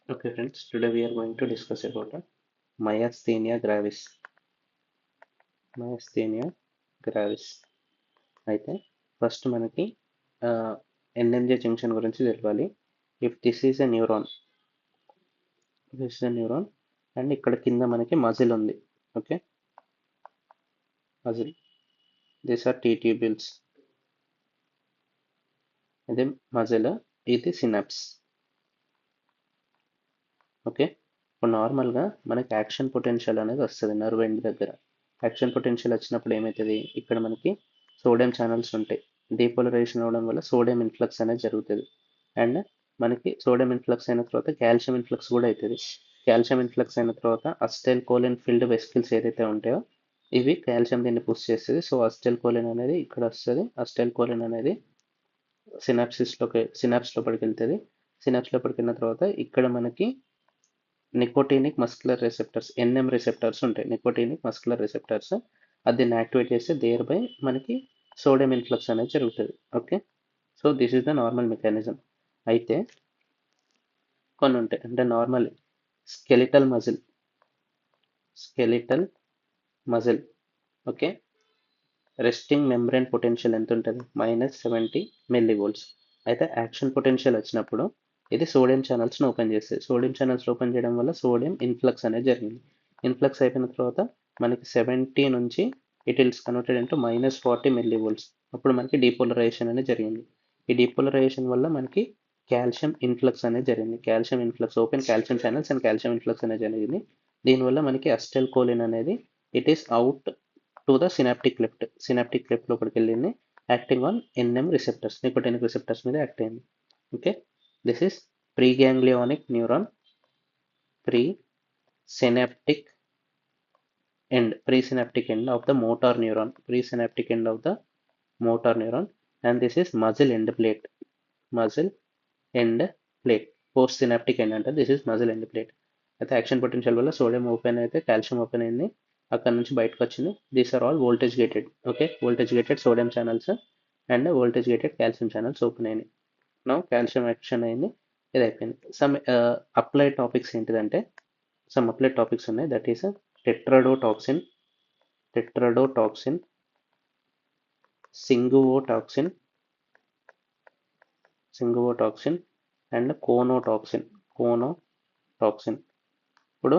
Okay, friends, today we are going to discuss about myasthenia gravis. myasthenia gravis. అయితే first మనకి NMJ junction గురించి తెలవాలి. If this is a neuron, this is a neuron and ఇక్కడ కింద మనకి muscle ఉంది. Okay, muscle, this are T tubules. ఇది muscle, ఇది సినాప్స్. ఓకే, ఇప్పుడు నార్మల్గా మనకి యాక్షన్ పొటెన్షియల్ అనేది వస్తుంది నర్వ్ ఎండ్ దగ్గర. యాక్షన్ పొటెన్షియల్ వచ్చినప్పుడు ఏమవుతుంది, ఇక్కడ మనకి సోడియం ఛానల్స్ ఉంటాయి. డీపోలరైజేషన్ అవ్వడం వల్ల సోడియం ఇన్ఫ్లక్స్ అనేది జరుగుతుంది. అండ్ మనకి సోడియం ఇన్ఫ్లక్స్ అయిన తర్వాత కాల్షియం ఇన్ఫ్లక్స్ కూడా అవుతుంది. కాల్షియం ఇన్ఫ్లక్స్ అయిన తర్వాత అస్టైల్ కోలిన్ ఫిల్డ్ వెసికల్స్ ఏదైతే ఉంటాయో ఇవి కాల్షియం దీన్ని పుష్ చేస్తుంది. సో అస్టైల్ కోలిన్ అనేది ఇక్కడ వస్తుంది. అస్టైల్ కోలిన్ అనేది సినాప్స్ లోపలికి వెళ్తుంది. సినాప్స్ లోపలికి వెళ్ళిన తర్వాత ఇక్కడ మనకి nicotinic muscular receptors, NM receptors ఉంటాయి. నికోటినిక్ మస్కులర్ రిసెప్టర్స్ అది దీన్ని యాక్టివేట్ చేస్తే దేర్ బై మనకి సోడియం ఇన్ఫ్లక్స్ అనేది జరుగుతుంది. Okay, so this is the normal mechanism. అయితే కొన్ని ఉంటాయి, అంటే normal skeletal muscle, skeletal muscle. Okay, resting membrane potential ఎంత ఉంటుంది, -70 mV. అయితే యాక్షన్ పొటెన్షియల్ వచ్చినప్పుడు ఇది సోడియం ఛానల్స్ని ఓపెన్ చేస్తుంది. సోడియం ఛానల్స్ ఓపెన్ చేయడం వల్ల సోడియం ఇన్ఫ్లక్స్ అనేది జరిగింది. ఇన్ఫ్లక్స్ అయిపోయిన తర్వాత మనకి 70 నుంచి it ills converted into -40 mV. అప్పుడు మనకి డీపోలరైజేషన్ అనేది జరిగింది. ఈ డీపోలరైజేషన్ వల్ల మనకి కాల్షియం ఇన్ఫ్లక్స్ అనేది జరిగింది. Calcium influx, open calcium channels and calcium influx అనేది జరిగింది. దీనివల్ల మనకి అస్టైల్ కోలిన్ అనేది it is out to the synaptic cleft లోపలికి వెళ్ళింది, acting on NM receptors, nicotinic receptors మీద యాక్ట్ అయింది. Okay, this is preganglionic neuron, presynaptic presynaptic end of the motor neuron, presynaptic end of the motor neuron, and this is muscle end plate, muscle end plate, postsynaptic end అంటే this is muscle end plate. అయితే action potential వల్ల sodium open అయితే calcium open అయింది, అక్కడ నుంచి బయటకు వచ్చింది. These are all voltage gated. Okay, voltage gated sodium channels and voltage gated calcium channels open అయినాయి. నౌ కాల్షియం యాక్షన్ అయింది, ఇది అయిపోయింది. సమ్ అప్లైడ్ టాపిక్స్ ఏంటిదంటే, సమ్ అప్లైడ్ టాపిక్స్ ఉన్నాయి. That is tetrodotoxin, ciguatoxin and conotoxin. ఇప్పుడు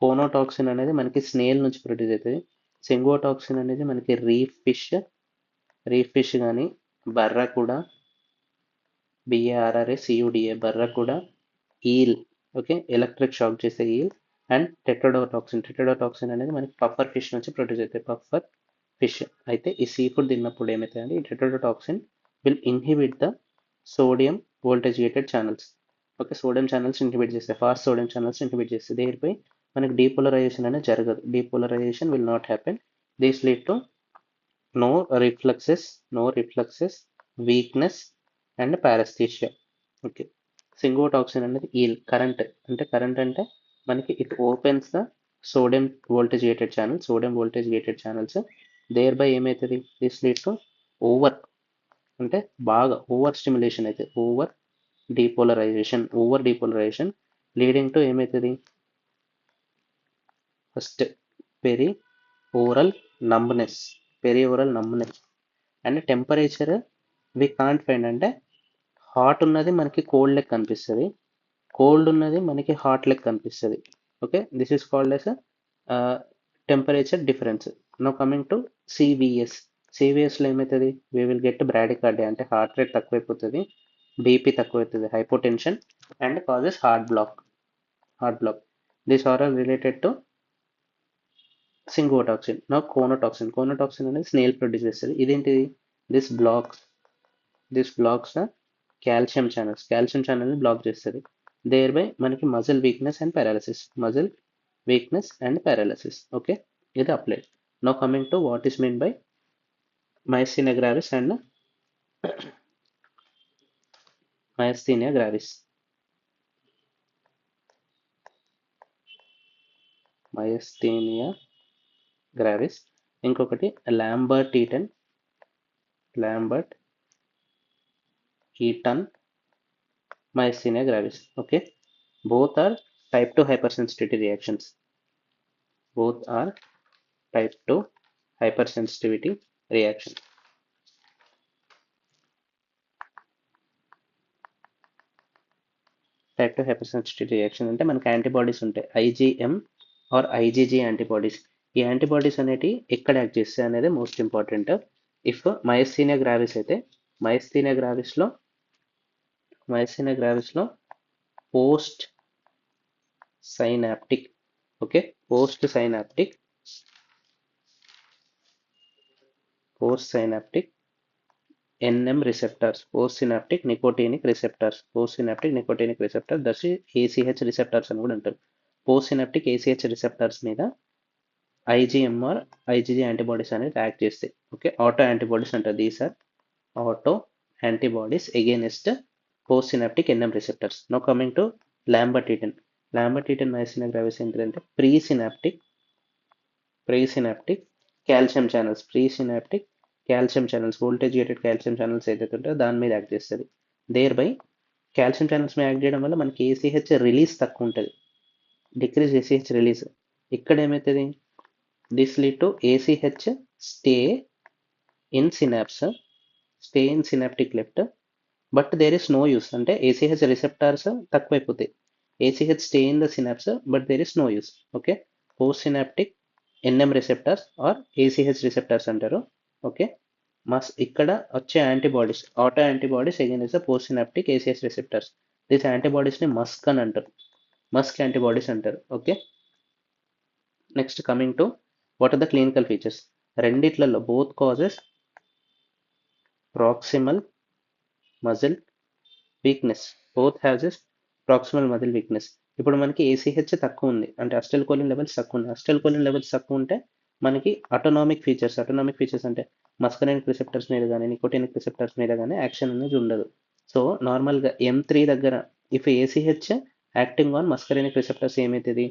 conotoxin అనేది మనకి snail నుంచి ప్రొడ్యూస్ అవుతుంది. సింగువోటాక్సిన్ అనేది మనకి రీఫ్ ఫిష్ కానీ, barracuda, BARRACUDA, barracuda, eel, okay, electric shock చేసే ఈల్. అండ్ టెట్రాడోటాక్సిన్ అనేది మనకి పఫర్ ఫిష్ నుంచి ప్రొడ్యూస్ అవుతాయి, పఫర్ ఫిష్. అయితే ఈ సీ ఫుడ్ తిన్నప్పుడు ఏమవుతుందంటే ఈ tetrodotoxin will inhibit the sodium voltage gated channels. Okay, sodium channels inhibit చేస్తాయి, ఫాస్ట్ సోడియం ఛానల్స్ ఇంటిబిట్ చేస్తాయి. దేనిపై మనకి డీపోలరైజేషన్ అనేది జరగదు, depolarisation will not happen. This lead to no reflexes, weakness and paraesthesia. Okay, ciguatoxin అనేది eel current అంటే మనకి it opens the sodium voltage gated channels. Thereby ఏమవుతుంది, దిస్ లీడ్ టు ఓవర్, అంటే బాగా ఓవర్ స్టిమ్యులేషన్ అయితే over depolarisation leading to ఏమవుతుంది, first peri oral numbness and temperature we can't find. అంటే hot ఉన్నది మనకి కోల్డ్ లెక్క కనిపిస్తుంది, కోల్డ్ ఉన్నది మనకి హాట్ లెక్క కనిపిస్తుంది. Okay, this is called as temperature difference. Now coming to సివిఎస్లో ఏమవుతుంది, వీ విల్ గెట్ బ్రాడికార్డియా, అంటే హార్ట్ రేట్ తక్కువైపోతుంది, బీపీ తక్కువైతుంది, hypotension and causes heart block. This are all related to ciguatoxin. నా కోనోటాక్సిన్ అనేది స్నేల్ ప్రొడ్యూస్ చేస్తుంది. ఇదేంటిది, this blocks calcium ఛానల్ని బ్లాక్ చేస్తుంది. దేర్ బై మనకి muscle weakness and paralysis. Okay, ఇది applied. Now coming to what is mean by myasthenia gravis and myasthenia gravis. ఇంకొకటి Lambert Eaton myasthenia gravis. Okay, Both are type 2 hypersensitivity reactions. Both are type 2 hypersensitivity reaction. Type 2 hypersensitivity reaction అంటే మనకి antibodies ఉంటాయి, IgM or IgG antibodies. ఈ antibodies అనేటి ఎక్కడ act చేస్తాయి అనేది most important. If myasthenia gravis అయితే మయస్థీనియా గ్రావిస్లో postsynaptic, okay, postsynaptic NM receptors, postsynaptic nicotinic receptors, that ACH receptors అని కూడా అంటారు. పోస్ట్సినాప్టిక్ ACH రిసెప్టర్స్ మీద IgM or IgG యాంటీబాడీస్ అనేది యాక్ట్ చేస్తాయి. ఓకే, ఆటో యాంటీబాడీస్ అంటారు. These are autoantibodies against postsynaptic NM receptors. Now coming to lambertitin myasthenia gravis ఏంటంటే presynaptic calcium channels, voltage gated calcium channels ఏదైతే ఉంటుందో దాని మీద act చేస్తుంది. దేర్ బై కాల్షియం ఛానల్స్ మీద యాక్ట్ చేయడం వల్ల మనకి ACH రిలీజ్ తక్కువ ఉంటుంది, డిక్రీజ్ ACH రిలీజ్. ఇక్కడ ఏమవుతుంది, this lead to ACH stay in synaptic cleft, but there is no use. అంటే ACH రిసెప్టార్స్ తక్కువైపోతాయి, ACH stay in the synapse but there is no use. Okay, postsynaptic NM receptors or ACH receptors అంటారు. Okay, ఇక్కడ వచ్చే antibodies autoantibodies against the postsynaptic ACH receptors. This యాంటీబాడీస్ని MuSK అని అంటారు, MuSK antibodies అంటారు. Okay, next coming to what are the clinical features. రెండిట్లలో both causes proximal muscle weakness, ఇప్పుడు మనకి ACH తక్కువ ఉంది అంటే అసిటైల్కోలిన్ లెవెల్స్ తక్కువ ఉంటే మనకి అటోనామిక్ ఫీచర్స్ అంటే మస్కరైనిక్ రిసెప్టర్స్ మీద కానీ నికోటినిక్ రిసెప్టర్స్ మీద కానీ యాక్షన్ అనేది ఉండదు. సో నార్మల్గా M3 దగ్గర if ACH acting on muscarinic receptors ఏమవుతుంది,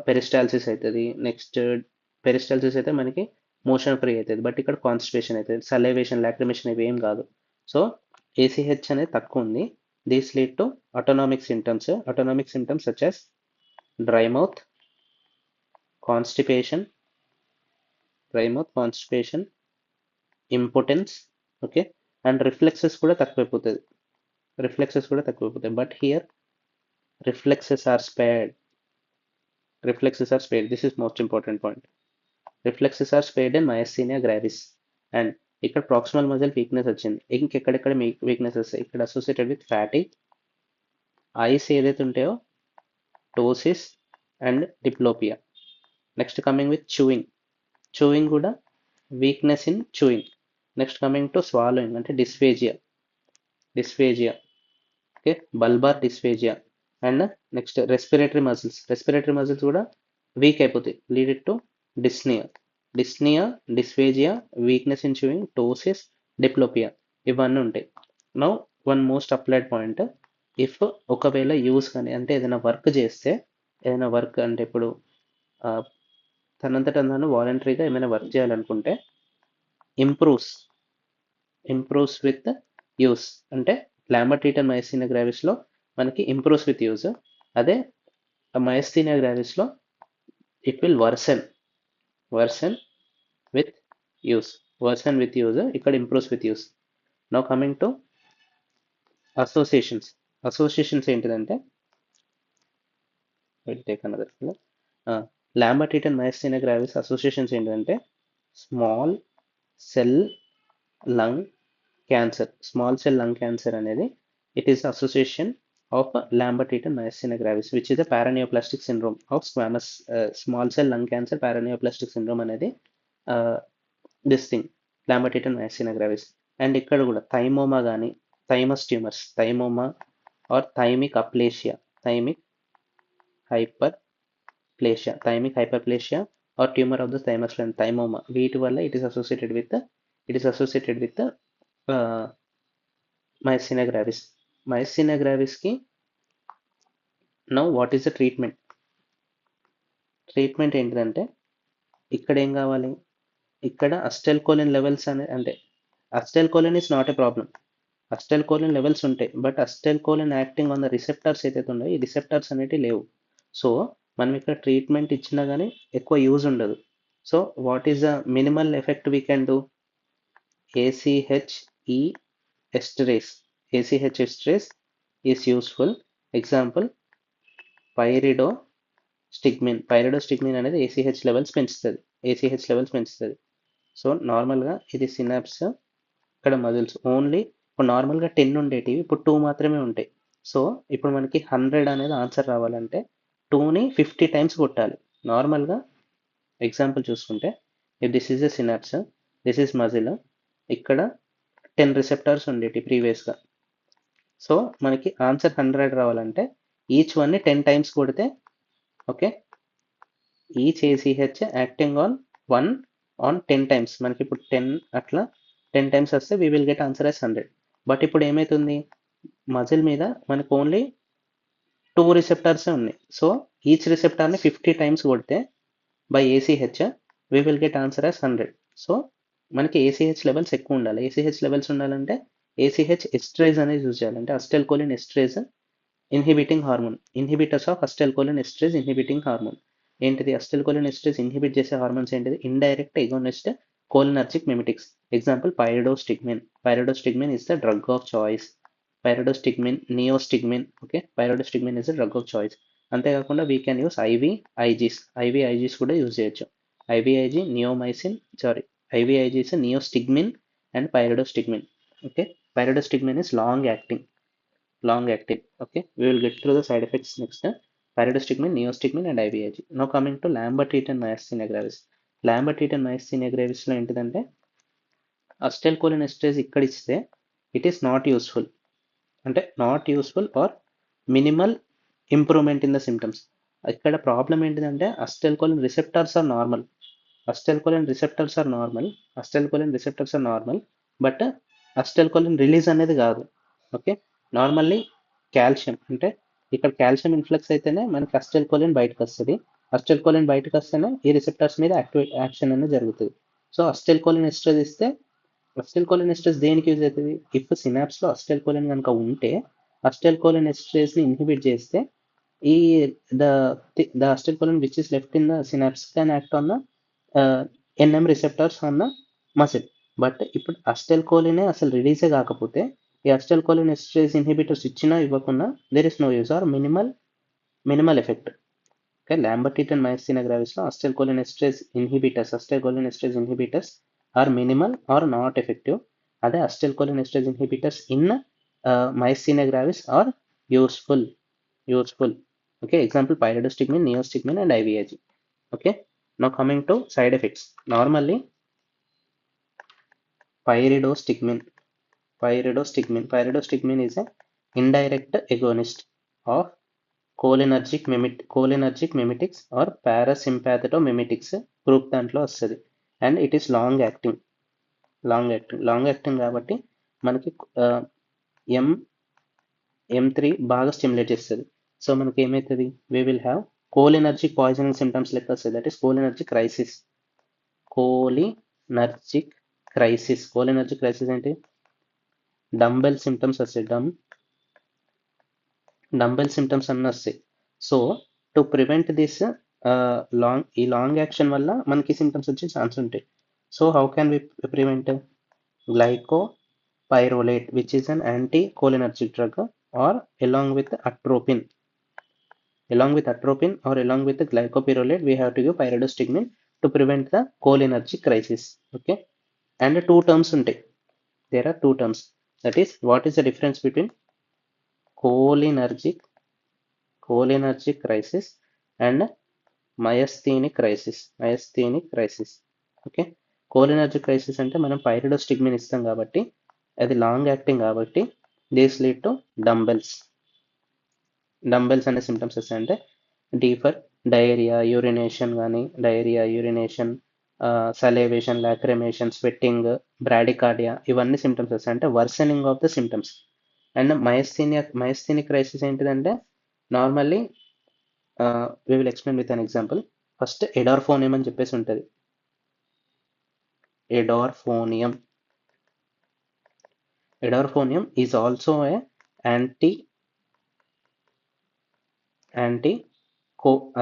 పెరిస్టాల్సిస్ అవుతుంది. నెక్స్ట్ పెరిస్టాల్సిస్ అయితే మనకి మోషన్ ఫ్రీ అవుతుంది, బట్ ఇక్కడ కాన్స్టిపేషన్ అవుతుంది, సలైవేషన్, లాక్రిమేషన్ ఇవి ఏం కాదు. సో ACH అనేది తక్కువ ఉంది. These lead to autonomic symptoms such as dry mouth, constipation, impotence, okay, and reflexes కూడా తక్కువైపోతుంది. But here reflexes are spared. This is most important point. Reflexes are spared in myasthenia gravis. And ఇక్కడ proximal muscle weakness వచ్చింది. ఇంకెక్కడెక్కడ weakness వస్తాయి, ఇక్కడ associated with fatty eyes ఏదైతే ఉంటాయో ptosis and diplopia. Next coming with chewing కూడా weakness in chewing. Next coming to swallowing అంటే dysphagia, okay, bulbar dysphagia. And next respiratory muscles కూడా weak అయిపోతాయి, lead to dyspnoea, dysphagia, weakness in chewing, ptosis, diplopia, ఇవన్నీ ఉంటాయి. Now one most applied point, if ఒకవేళ use కానీ అంటే ఏదైనా work అంటే ఇప్పుడు తనంతట తాను వాలంటరీగా ఏమైనా వర్క్ చేయాలనుకుంటే ఇంప్రూవ్స్ విత్ యూస్. అంటే లాంబర్టిటన్ మయస్థీనియా గ్రావిస్లో మనకి ఇంప్రూవ్స్ విత్ యూజ్, అదే మయస్థీనియా గ్రావిస్లో it will worsen with use, ఇక్కడ improves with use. Now coming to associations ఏంటిదంటే లాంబర్టిటన్ మయస్థీనియా గ్రావిస్ అసోసియేషన్స్ ఏంటంటే స్మాల్ సెల్ లంగ్ క్యాన్సర్ అనేది it is association of Lambert Eaton myasthenia gravis which is the paraneoplastic syndrome of small cell lung cancer. Paraneoplastic syndrome అనేది this thing Lambert Eaton myasthenia gravis. And ఇక్కడ కూడా thymoma కానీ thymus tumours, thymoma or thymic hyperplasia or tumour of the thymus gland, thymoma, వీటి వల్ల it is associated with myasthenia గ్రావిస్కి. Now what is the treatment ఏంటిదంటే ఇక్కడ ఏం కావాలి, ఇక్కడ అసిటైల్కోలిన్ లెవెల్స్ అంటే acetylcholine is not a problem, acetylcholine levels ఉంటాయి, but acetylcholine acting on the receptors ఏదైతే ఉన్నాయో ఈ రిసెప్టర్స్ అనేటివి లేవు. సో మనం ఇక్కడ ట్రీట్మెంట్ ఇచ్చినా కానీ ఎక్కువ యూజ్ ఉండదు. So what is the minimal effect we can do? ACHE esterase. ACH esterase is useful. Example, pyridostigmine. Pyridostigmine అనేది ACH లెవెల్స్ పెంచుతుంది. సో నార్మల్గా ఇది సినాప్స్, ఇక్కడ మజిల్స్ ఓన్లీ ఇప్పుడు నార్మల్గా 10 ఉండేటివి ఇప్పుడు 2 మాత్రమే ఉంటాయి. సో ఇప్పుడు మనకి 100 అనేది ఆన్సర్ రావాలంటే 2ని 50 టైమ్స్ కొట్టాలి. నార్మల్గా ఎగ్జాంపుల్ చూసుకుంటే if this is a synapse, this is muscle, ఇక్కడ 10 రిసెప్టర్స్ ఉండేటి ప్రీవియస్గా. సో మనకి ఆన్సర్ 100 రావాలంటే ఈచ్ వన్ని 10 టైమ్స్ కొడితే, okay, each ACH acting on 1 on 10 times, మనకి ఇప్పుడు 10 అట్లా 10 టైమ్స్ వస్తే we will get answer as 100. But ఇప్పుడు ఏమవుతుంది, మజిల్ మీద మనకు ఓన్లీ 2 రిసెప్టర్స్ ఉన్నాయి. సో ఈచ్ రిసెప్టర్ని 50 టైమ్స్ కొడితే by ACH we will get answer as 100. So మనకి ACH లెవెల్స్ ఎక్కువ ఉండాలి. ACH లెవెల్స్ ఉండాలంటే ACH ఎస్ట్రేజ్ అనేది యూజ్ చేయాలి. అంటే అస్టైల్ choline ఎస్ట్రేజ్ inhibiting hormone, inhibitors of అస్టైల్ choline ఎస్ట్రేజ్ inhibiting hormone. ఏంటిది అస్టైల్ కోలిన్ ఎస్ట్రేజ్ ఇన్హిబిట్ చేసే హార్మోన్స్ ఏంటిది? Indirect agonist cholinergic mimetics. Example pyridostigmine. Pyridostigmine is the drug of choice. Pyridostigmine, neostigmine. Okay, pyridostigmine is the drug of choice. అంతేకాకుండా we can use IVIGs కూడా use చేయొచ్చు. IVIG, neomycin, sorry, IVIGs, neostigmine and pyridostigmine. Okay, pyridostigmine is long acting. Okay, we will get through the side effects next. Pyridostigmine, neostigmine and IVIG. Now coming to Lambert-Eaton myasthenia gravis. Lambert-Eaton myasthenia gravis లో ఏంటిదంటే అస్టైల్ choline ఎస్ట్రేజ్ ఇక్కడ ఇస్తే it is not useful, అంటే not useful or minimal improvement in the symptoms. ఇక్కడ problem ఏంటిదంటే acetylcholine receptors are normal, but acetylcholine release అనేది కాదు. Okay, normally calcium అంటే ఇక్కడ కాల్షియం ఇన్ఫ్లక్స్ అయితేనే మనకి అస్టైల్ కోలిన్ బయటకు వస్తుంది. అస్టైల్ కోలిన్ బయటకు వస్తేనే ఈ రిసెప్టర్స్ మీద యాక్షన్ అనేది జరుగుతుంది. సో అస్టైల్ కోలిన్ ఎస్ట్రేజ్ ఇస్తే, అస్టైల్ కోలిన్ ఎస్ట్రేజ్ దేనికి యూజ్ అవుతుంది? ఇఫ్ సినాప్స్లో అస్టైల్ కోలిన్ కనుక ఉంటే అస్టైల్ కోలిన్ ఎస్ట్రేజ్ని ఇన్హిబిట్ చేస్తే ఈ the acetylcholine which is left in the synapse can act on the NM receptors on the muscle. But ఇప్పుడు అస్టైల్ కోలినే అసలు రిలీజే కాకపోతే ఈ అస్టైల్ కోలిన్ ఎస్ట్రేజ్ ఇన్హిబిటర్స్ ఇచ్చినా ఇవ్వకుండా there is no use or minimal effect. Okay, Lambert-Eaton myasthenia gravis లో acetyl choline esterase inhibitors are minimal or not effective. అదే acetyl choline esterase inhibitors in myasthenia gravis are useful. Okay, example pyridostigmine, neostigmine and IVIG. Okay, now coming to side effects. Normally pyridostigmine is a indirect agonist of cholinergic mimetics or parasympathetomimetics group దాంట్లో వస్తుంది. And it is long acting కాబట్టి మనకి M3 బాగా stimulate చేస్తుంది. So మనకి ఏమవుతుంది, we will have cholinergic poisoning symptoms లెక్క వస్తుంది. దట్ ఈస్ కోలినర్జిక్ క్రైసిస్ ఏంటి? డంబెల్ సిమ్టమ్స్ వస్తాయి, డంబెల్ సిమ్టమ్స్ అన్నీ వస్తాయి. సో టు ప్రివెంట్ దిస్ ఈ లాంగ్ యాక్షన్ వల్ల మనకి సిమ్టమ్స్ వచ్చే ఛాన్స్ ఉంటాయి. So how can we prevent? Glycopyrrolate, which is an anti-cholinergic drug, or along with atropine or along with the glycopyrrolate, we have to give pyridostigmine to prevent the cholinergic crisis. Okay, and there are two terms. That is, what is the difference between cholinergic crisis and myasthenic crisis? Okay, cholinergic crisis అంటే మనం pyridostigmine ఇస్తాం కాబట్టి అది long acting కాబట్టి this lead to dumbbells అనే symptoms వస్తాయి. అంటే డీఫర్ diarrhoea, urination, salivation, lacrimation, sweating, bradycardia, ఇవన్నీ సిమ్టమ్స్ వస్తాయి. అంటే worsening of the symptoms. And myasthenic crisis ఏంటిదంటే normally we will explain with an example. First edrophonium అని చెప్పేసి ఉంటుంది. Edrophonium edrophonium is also a anti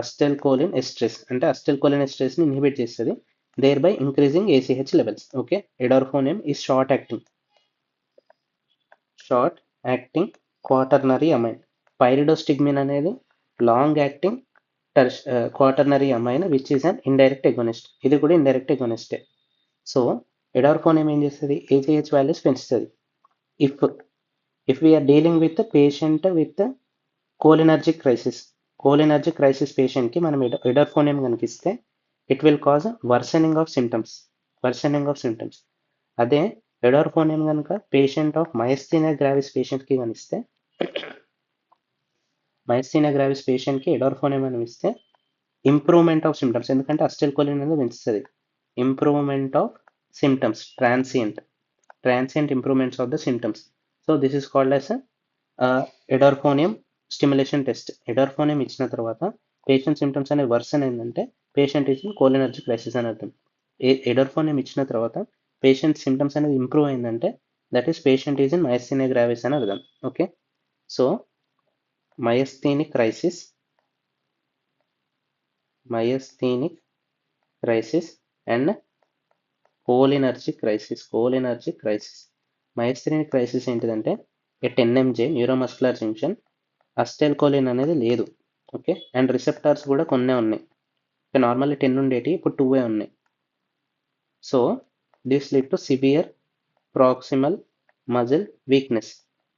acetylcholine esterase, అంటే acetylcholine ఎస్ట్రేస్ని inhibit చేస్తుంది, thereby increasing ACH levels. Okay, edrophonium is short acting quaternary amine. Pyridostigmine అనేది long acting quaternary amine which is an indirect agonist. ఇది కూడా indirect ఎగోనిస్టే. So edrophonium ఏం చేస్తుంది, ACH values పెంచుతుంది. If we are dealing with patient with cholinergic crisis పేషెంట్కి మనం edrophonium కనిపిస్తే it will cause worsening of symptoms. అదే ఎడార్ఫోనియం కనుక పేషెంట్ ఆఫ్ మయస్థీనియా గ్రావిస్ పేషెంట్కి కనిపిస్తే ఎడార్ఫోనియం కనిపిస్తే ఇంప్రూవ్మెంట్ ఆఫ్ సిమ్టమ్స్, ఎందుకంటే అస్టైల్కోలిన్ అనేది పెంచుతుంది. Improvement of symptoms, transient improvements of the symptoms. So this is called as edrophonium stimulation test. Edrophonium ఇచ్చిన తర్వాత పేషెంట్ సిమ్టమ్స్ అనేది వర్సన్ అయిందంటే patient is in cholinergic crisis అని అర్థం. ఎడార్ఫోనియం ఇచ్చిన తర్వాత పేషెంట్ సిమ్టమ్స్ అనేది ఇంప్రూవ్ అయిందంటే that is patient is in myasthenia gravis అని అర్థం. Okay, so myasthenic crisis and cholinergic crisis. Myasthenic crisis ఏంటిదంటే at NMJ neuromuscular junction acetylcholine అనేది లేదు. ఓకే, అండ్ రిసెప్టార్స్ కూడా కొన్నే ఉన్నాయి. నార్మల్లీ 10 ఉండేటి, ఇప్పుడు 2 ఉన్నాయి. So this lead to severe proximal muscle weakness.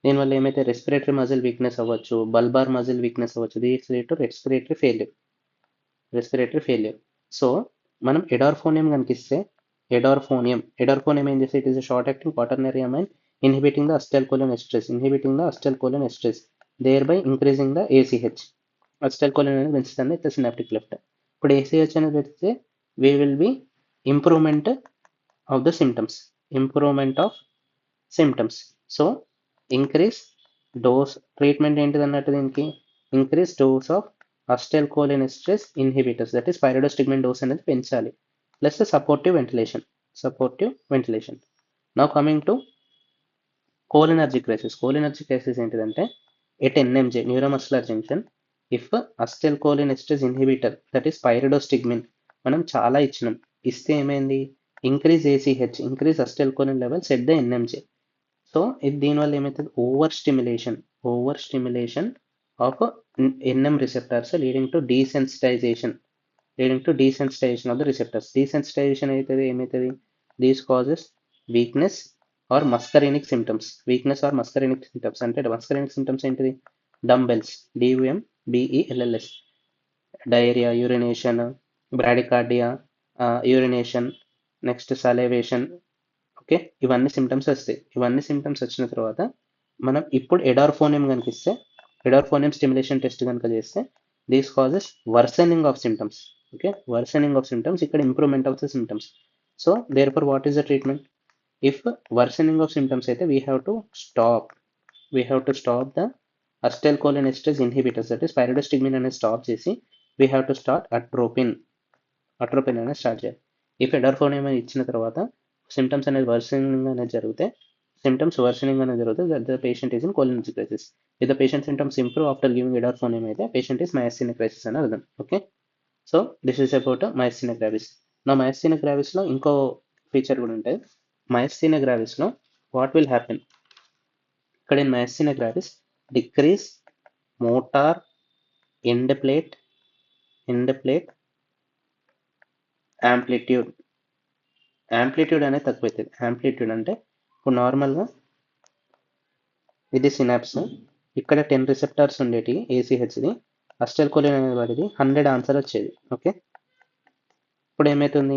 దీనివల్ల ఏమైతే రెస్పిరేటరీ మజిల్ వీక్నెస్ అవ్వచ్చు, బల్బార్ మజిల్ వీక్నెస్ అవ్వచ్చు. This lead to respiratory failure. So మనం ఎడార్ఫోనియం కనిపిస్తే ఎడార్ఫోనియం ఏం చేస్తే it is a short acting quaternary amine inhibiting the acetylcholine estrase, thereby increasing the ACH. Acetylcholine అనేది పెంచుతుంది ఇట్లా సినాప్టిక్ లెఫ్ట్. ఇప్పుడు ACH అనేది పెడితే we will be improvement of symptoms. So increase dose, treatment ఏంటిది అన్నట్టు దీనికి increase dose of acetylcholine estrase inhibitors, that is pyridostigmine dose అనేది పెంచాలి, plus supportive ventilation. Now coming to cholinergic crisis ఏంటిదంటే at NMJ neuromuscular junction if acetylcholine esterase inhibitor that is pyridostigmine మనం చాలా ఇస్తే ఏమైంది, increase acetylcholine levels at the NMJ. So దీనివల్ల ఏమవుతుంది, over stimulation of NM receptors leading to desensitisation of the receptors. Desensitisation అయితే ఏమవుతుంది, these causes weakness or muscarinic symptoms. అంటే muscarinic symptoms ఏంటిది, dumbbells, DUMBELLS, diarrhoea, urination, bradycardia, urination, next salivation. Okay, ఇవన్నీ symptoms వస్తాయి. ఇవన్నీ symptoms వచ్చిన తర్వాత మనం ఇప్పుడు ఎడార్ఫోనియం కనిపిస్తే ఎడార్ఫోనియం స్టిమ్యులేషన్ టెస్ట్ కనుక చేస్తే this causes worsening of symptoms. Okay, ఇక్కడ improvement of the symptoms. So therefore what is the treatment, if worsening of symptoms అయితే we have to stop the acetylcholine esterase inhibitors, that is pyridostigmine అనేది stop చేసి we have to start atropine అనేది start చేయాలి. If edrophonium ఇచ్చిన తర్వాత symptoms అనేది worsening అనేది జరిగితే the patient is in cholinergic crisis. If the patient symptoms improve after giving edarfonium అయితే patient is myasthenia crisis అని అర్థం. Okay, so this is about myasthenia gravis. నా myasthenia gravis లో ఇంకో ఫీచర్ కూడా ఉంటుంది. myasthenia gravis లో వాట్ విల్ హ్యాపెన్, ఇక్కడ in myasthenia gravis decrease motor end plate amplitude అనేది తక్కువవుతుంది. యాంప్లిట్యూడ్ అంటే ఇప్పుడు నార్మల్గా ఇది సినాప్స్, ఇక్కడ 10 రిసెప్టార్స్ ఉండేటి ACHది, అస్టైల్కోలిన్ అనే వాడిది 100 ఆన్సర్ వచ్చేది. ఓకే, ఇప్పుడు ఏమవుతుంది,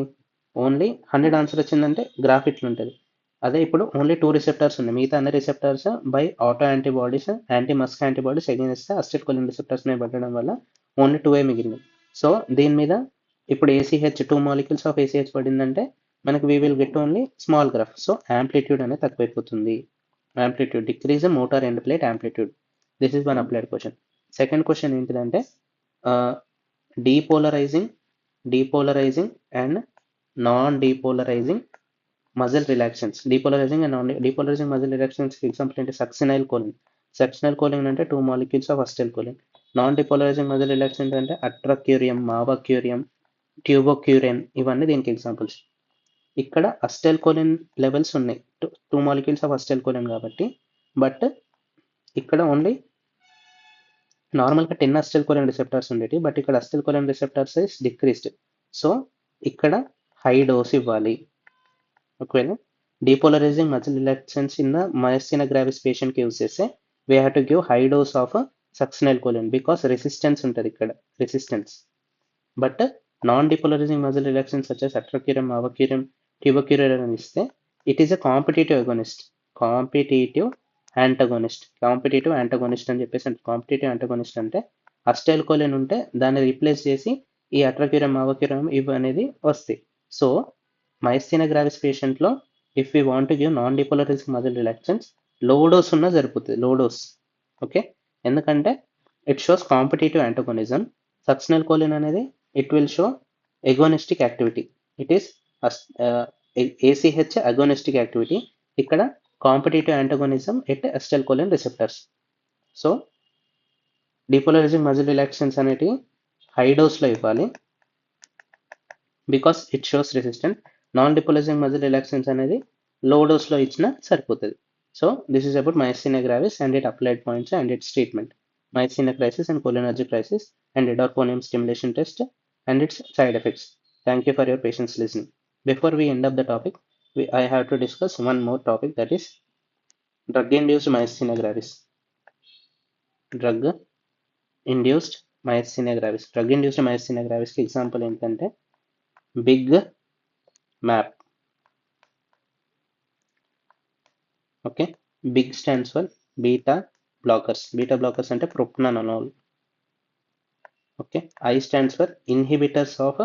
ఓన్లీ 100 ఆన్సర్ వచ్చిందంటే గ్రాఫ్ ఇట్లా ఉంటుంది. అదే ఇప్పుడు ఓన్లీ 2 రిసెప్టార్స్ ఉన్నాయి, మిగతా అన్ని receptors by auto antibodies anti MuSK antibodies against acetylcholine receptors మీద పడడం వల్ల ఓన్లీ 2 మిగిలింది. సో దీని మీద ఇప్పుడు ACH 2 మాలిక్యూల్స్ ఆఫ్ ACH పడిందంటే మనకి we will get only small graph. So amplitude అనేది తక్కువైపోతుంది. Decrease motor end plate amplitude. This is one applied question. Second question ఏంటిదంటే depolarising and non depolarising muscle relaxants, depolarising and non depolarising muscle relaxants example ఏంటి? Succinyl choline. Succinyl choline అంటే 2 molecules of acetyl choline. Non depolarising muscle relaxant అంటే atracurium, మావాక్యూరియం, ట్యూబోక్యూరిన్, ఇవన్నీ దీనికి examples. ఇక్కడ acetyl choline levels ఉన్నాయి, 2 molecules of acetyl choline కాబట్టి, but ఇక్కడ only నార్మల్గా 10 అసిటైల్ కోలిన్ రిసెప్టార్స్ ఉండేవి, బట్ ఇక్కడ acetyl choline receptors is decreased. So ఇక్కడ హై డోస్ ఇవ్వాలి. ఒకవేళ depolarising muscle relaxants in the myasthenia gravis పేషెంట్కి యూజ్ చేస్తే we have to give high dose of succinyl choline because resistance ఉంటుంది ఇక్కడ, resistance. But non depolarising muscle relaxants వచ్చేసి atracurium, mivacurium, tubocurarine అని ఇస్తే it is a competitive agonist. Competitive antagonist అని చెప్పేసి అంటే కాంపిటేటివ్ యాంటగోనిస్ట్ అంటే అసిటైల్ కోలిన్ ఉంటే దాన్ని రీప్లేస్ చేసి ఈ అట్రాక్యూరియం, మావాక్యూరియం ఇవి అనేది వస్తాయి. సో మయస్థీనియా గ్రావిస్ పేషెంట్లో if you want to give non depolarising muscle relaxants low dose ఉన్నా సరిపోతుంది, లో డోస్. ఓకే, ఎందుకంటే it shows competitive antagonism. Succinyl choline అనేది it will show agonistic activity. It is ACH agonistic activity. ఇక్కడ competitive antagonism at acetyl choline receptors. So depolarising muscle relaxants అనేటి high డోస్లో ఇవ్వాలి because it shows resistant. Non depolarising muscle relaxants అనేది low డోస్లో ఇచ్చినా సరిపోతుంది. So this is about myasthenia gravis and its applied points and its treatment. Myasthenia crisis and cholinergic crisis and endorphonium stimulation test and its side effects. Thank you for your patience listening. Before we end up the topic, I have to discuss one more topic, that is drug-induced myasthenia gravis. Drug-induced myasthenia gravis. Drug-induced myasthenia gravis కి example ఏంటంటే big map. Okay, big stands for beta blockers. Beta blockers అంటే propranolol. Okay, I stands for inhibitors of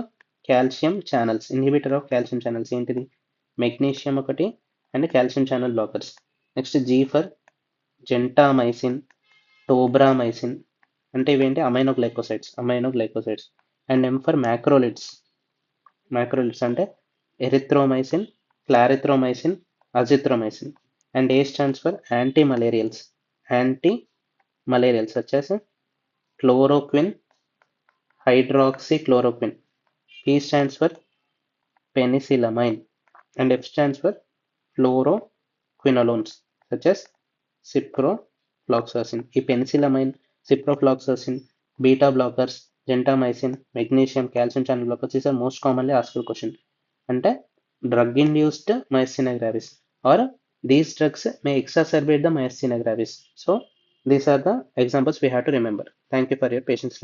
calcium channels. Inhibitor of calcium channels ఏంటిది? Magnesium ఒకటి and calcium channel blockers. Next G for gentamicin, tobramycin అంటే ఇవేంటి? Aminoglycosides. And M for macrolides. Macrolides అంటే erythromycin, clarithromycin, azithromycin. And A stands for antimalarials. వచ్చేసి chloroquine, hydroxychloroquine. P stands for penicillamine and F stands for fluoroquinolones such as ciprofloxacin. ఈ పెనిసిలమైన్, ciprofloxacin, beta blockers, gentamicin, magnesium, calcium channel blockers, these are most commonly asked question. అంటే drug induced myasthenia gravis or these drugs may exacerbate the myasthenia gravis. So these are the examples we have to remember. Thank you for your patience.